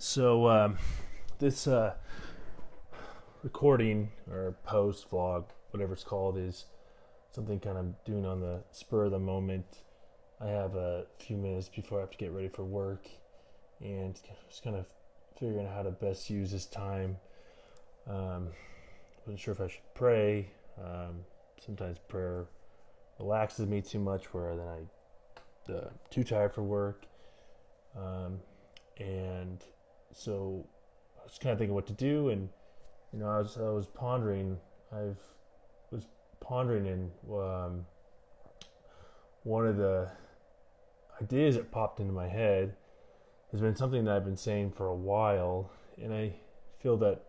So this recording or post vlog, whatever it's called, is something kind of doing on the spur of the moment. I have a few minutes before I have to get ready for work, and just kind of figuring out how to best use this time. Wasn't sure if I should pray. Sometimes prayer relaxes me too much, where then I'm too tired for work. And so I was kind of thinking what to do, and I was pondering. Was pondering, and one of the ideas that popped into my head has been something that I've been saying for a while, and I feel that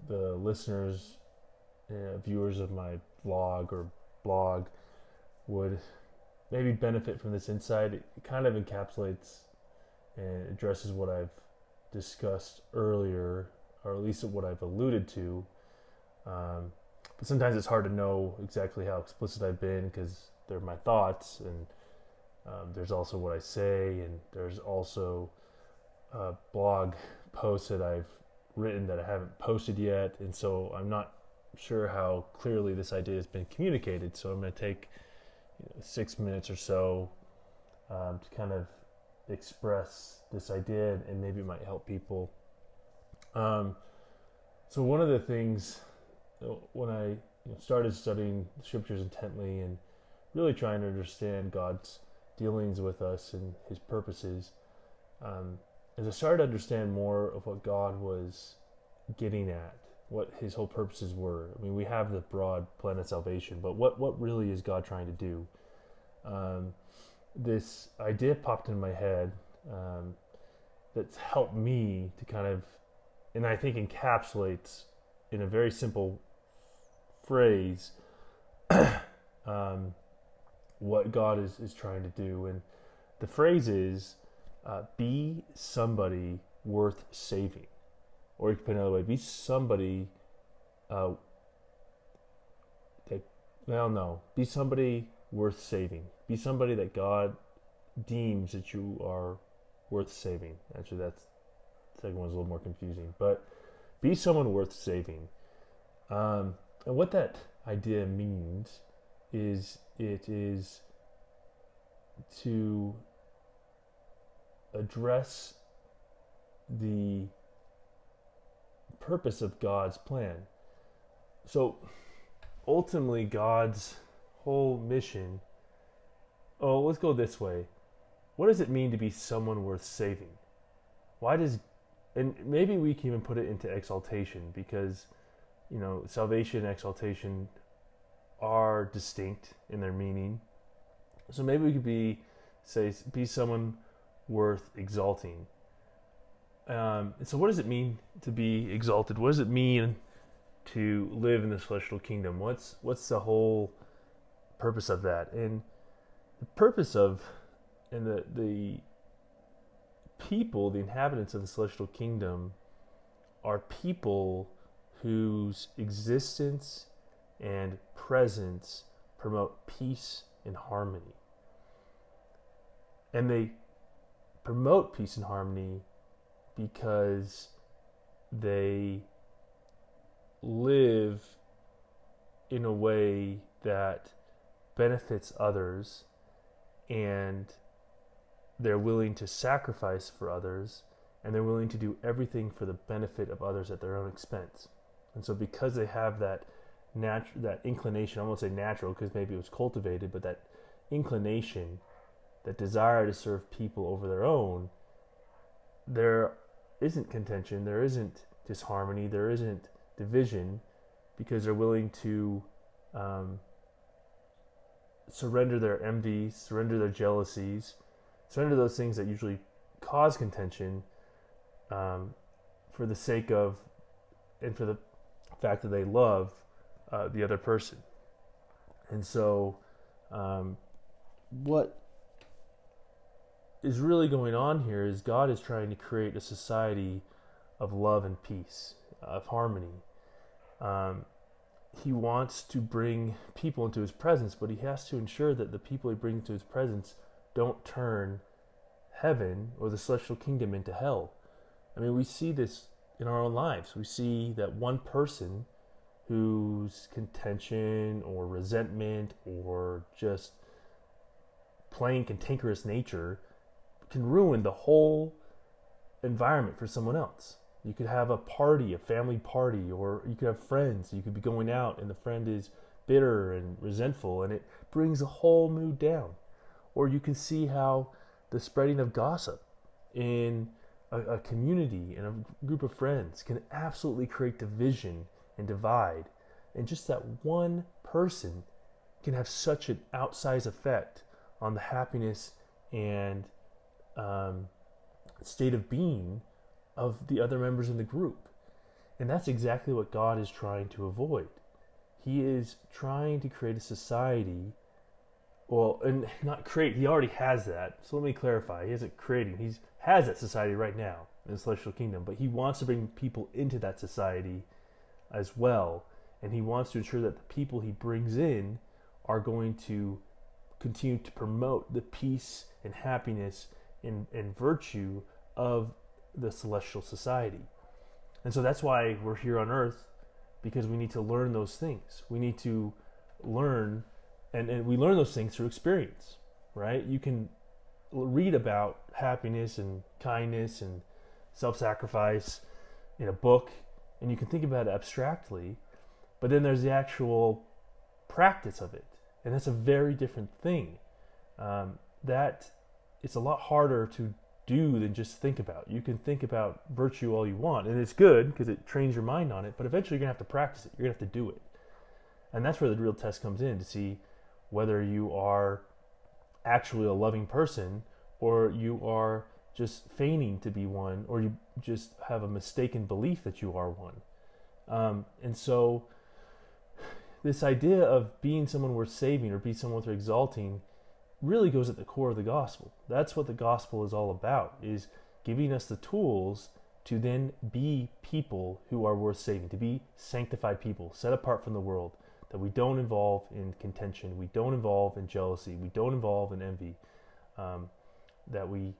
the listeners, viewers of my vlog or blog would maybe benefit from this insight. It kind of encapsulates and addresses what I've discussed earlier, or at least what I've alluded to. But sometimes it's hard to know exactly how explicit I've been, because they're my thoughts, and there's also what I say, and there's also blog posts that I've written that I haven't posted yet, and so I'm not sure how clearly this idea has been communicated. So I'm going to take 6 minutes or so to kind of express this idea, and maybe it might help people. So one of the things, when I started studying the scriptures intently and really trying to understand God's dealings with us and his purposes, as I started to understand more of what God was getting at, what his whole purposes were. I mean, we have the broad plan of salvation, but what really is God trying to do? This idea popped in my head that's helped me to kind of, and I think encapsulates in a very simple phrase what God is trying to do. And the phrase is, be somebody worth saving. Or you can put it another way, be somebody be somebody worth saving. Be somebody that God deems that you are worth saving. Actually, the second one's a little more confusing. But be someone worth saving. And what that idea means is, it is to address the purpose of God's plan. So ultimately, God's whole mission, let's go this way. What does it mean to be someone worth saving? And maybe we can even put it into exaltation, because salvation and exaltation are distinct in their meaning. So maybe we could be someone worth exalting. So what does it mean to be exalted? What does it mean to live in the celestial kingdom? What's the whole purpose of that? And the purpose of, and the people, the inhabitants of the celestial kingdom, are people whose existence and presence promote peace and harmony. And they promote peace and harmony because they live in a way that benefits others, and they're willing to sacrifice for others, and they're willing to do everything for the benefit of others at their own expense. And so because they have that inclination, I won't say natural because maybe it was cultivated, but that inclination, that desire to serve people over their own, there isn't contention, there isn't disharmony, there isn't division, because they're willing to surrender their envies, surrender their jealousies, surrender those things that usually cause contention, for the sake of, and for the fact that they love the other person. And so what is really going on here is God is trying to create a society of love and peace, of harmony. He wants to bring people into his presence, but he has to ensure that the people he brings into his presence don't turn heaven or the celestial kingdom into hell. I mean, we see this in our own lives. We see that one person whose contention or resentment or just plain cantankerous nature can ruin the whole environment for someone else. You could have a party, a family party, or you could have friends. You could be going out and the friend is bitter and resentful, and it brings the whole mood down. Or you can see how the spreading of gossip in a community and a group of friends can absolutely create division and divide. And just that one person can have such an outsized effect on the happiness and state of being of the other members in the group. And that's exactly what God is trying to avoid. He is trying to create a society, well, and not create, he already has that. So let me clarify. He isn't creating, he has that society right now in the celestial kingdom, but he wants to bring people into that society as well. And he wants to ensure that the people he brings in are going to continue to promote the peace and happiness and virtue of the celestial society. And so that's why we're here on earth, because we need to learn those things. We need to learn, and we learn those things through experience, right? You can read about happiness and kindness and self-sacrifice in a book, and you can think about it abstractly, but then there's the actual practice of it, and that's a very different thing. That it's a lot harder to do than just think about. You can think about virtue all you want, and it's good because it trains your mind on it, but eventually you're going to have to practice it. You're going to have to do it. And that's where the real test comes in, to see whether you are actually a loving person or you are just feigning to be one, or you just have a mistaken belief that you are one. And so this idea of being someone worth saving or being someone worth exalting really goes at the core of the gospel. That's what the gospel is all about, is giving us the tools to then be people who are worth saving, to be sanctified people, set apart from the world, that we don't involve in contention, we don't involve in jealousy, we don't involve in envy, that we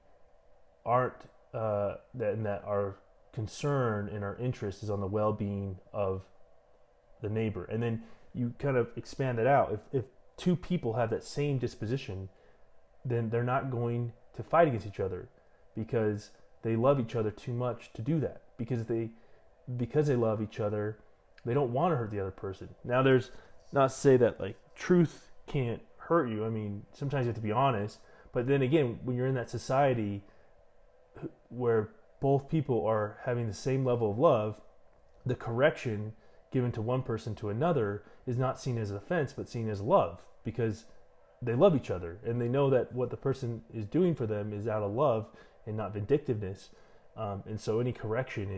aren't, that our concern and our interest is on the well-being of the neighbor. And then you kind of expand it out. If two people have that same disposition, then they're not going to fight against each other, because they love each other too much to do that. Because they love each other, they don't want to hurt the other person. Now, there's not to say that like truth can't hurt you. I mean, sometimes you have to be honest. But then again, when you're in that society where both people are having the same level of love, the correction given to one person to another is not seen as offense, but seen as love, because they love each other and they know that what the person is doing for them is out of love and not vindictiveness. And so any correction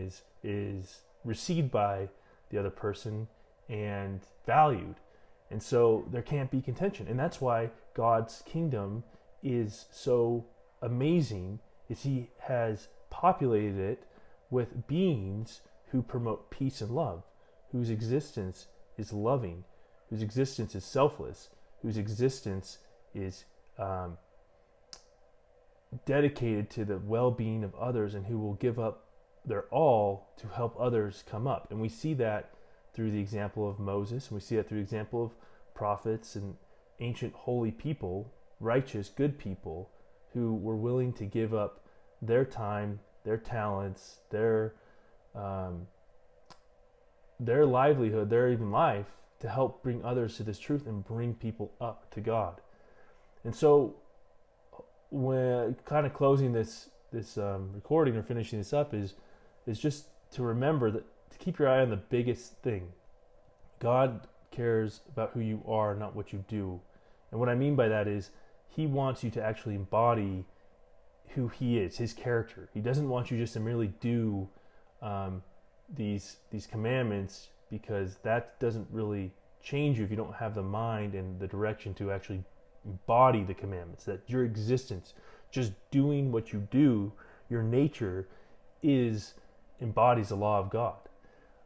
is received by the other person and valued. And so there can't be contention. And that's why God's kingdom is so amazing, is he has populated it with beings who promote peace and love, whose existence is loving, whose existence is selfless, whose existence is dedicated to the well-being of others, and who will give up their all to help others come up. And we see that through the example of Moses, and we see that through the example of prophets and ancient holy people, righteous, good people, who were willing to give up their time, their talents, their livelihood, their even life, to help bring others to this truth and bring people up to God. And so, when kind of closing this recording or finishing this up is just to remember that, to keep your eye on the biggest thing. God cares about who you are, not what you do. And what I mean by that is, he wants you to actually embody who he is, his character. He doesn't want you just to merely do these commandments, because that doesn't really change you if you don't have the mind and the direction to actually embody the commandments. That your existence, just doing what you do, your nature embodies the law of God.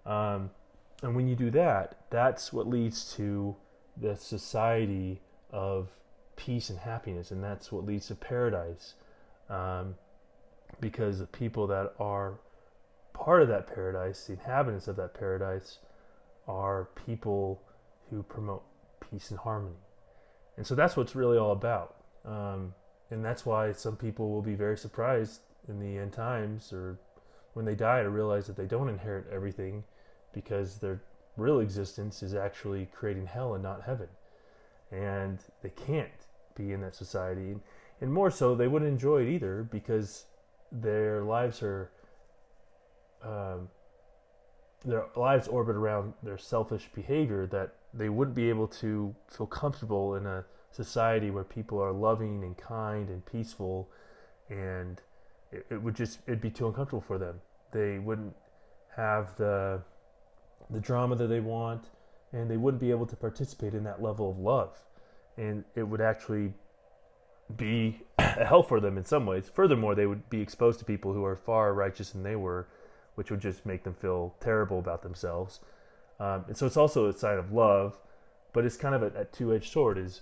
And when you do that, that's what leads to the society of peace and happiness, and that's what leads to paradise. um, because the people that are part of that paradise, the inhabitants of that paradise, are people who promote peace and harmony. And so that's what's really all about. And that's why some people will be very surprised in the end times or when they die to realize that they don't inherit everything, because their real existence is actually creating hell and not heaven. And they can't be in that society. And more so, they wouldn't enjoy it either, because their lives are their lives orbit around their selfish behavior, that they wouldn't be able to feel comfortable in a society where people are loving and kind and peaceful, and it'd be too uncomfortable for them. They wouldn't have the drama that they want, and they wouldn't be able to participate in that level of love, and it would actually be a hell for them in some ways. Furthermore, they would be exposed to people who are far righteous than they were, which would just make them feel terrible about themselves. And so it's also a sign of love, but it's kind of a two-edged sword. Is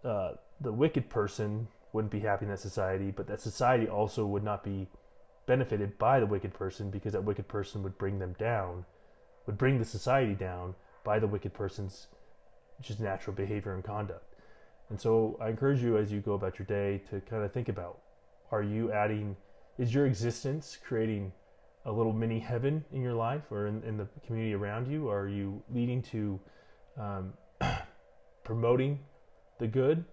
the wicked person wouldn't be happy in that society, but that society also would not be benefited by the wicked person, because that wicked person would bring them down, would bring the society down by the wicked person's just natural behavior and conduct. And so I encourage you, as you go about your day, to kind of think about, is your existence creating a little mini heaven in your life or in the community around you? Are you leading to promoting the good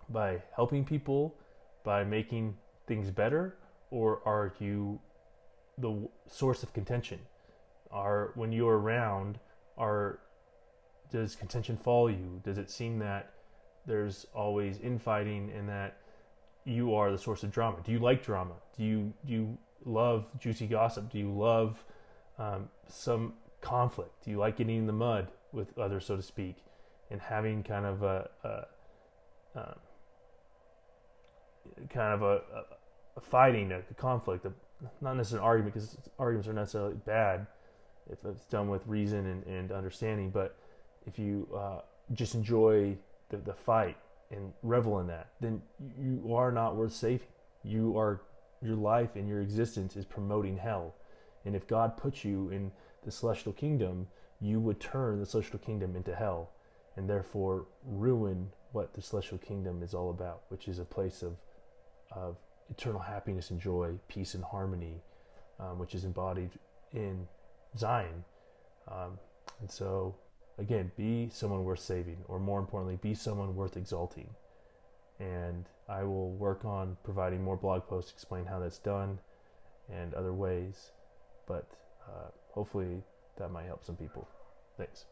by helping people, by making things better? Or are you the source of contention? When you're around, does contention follow you? Does it seem that there's always infighting and that you are the source of drama? Do you like drama? Do you love juicy gossip? Do you love some conflict? Do you like getting in the mud with others, so to speak, and having kind of a fighting, a conflict, not necessarily an argument, because arguments are necessarily bad if it's done with reason and understanding, but if you just enjoy the fight and revel in that, then you are not worth saving. Your life and your existence is promoting hell. And if God put you in the celestial kingdom, you would turn the celestial kingdom into hell, and therefore ruin what the celestial kingdom is all about, which is a place of eternal happiness and joy, peace and harmony, which is embodied in Zion. And so, again, be someone worth saving, or more importantly, be someone worth exalting. And I will work on providing more blog posts to explain how that's done and other ways, but hopefully that might help some people. Thanks.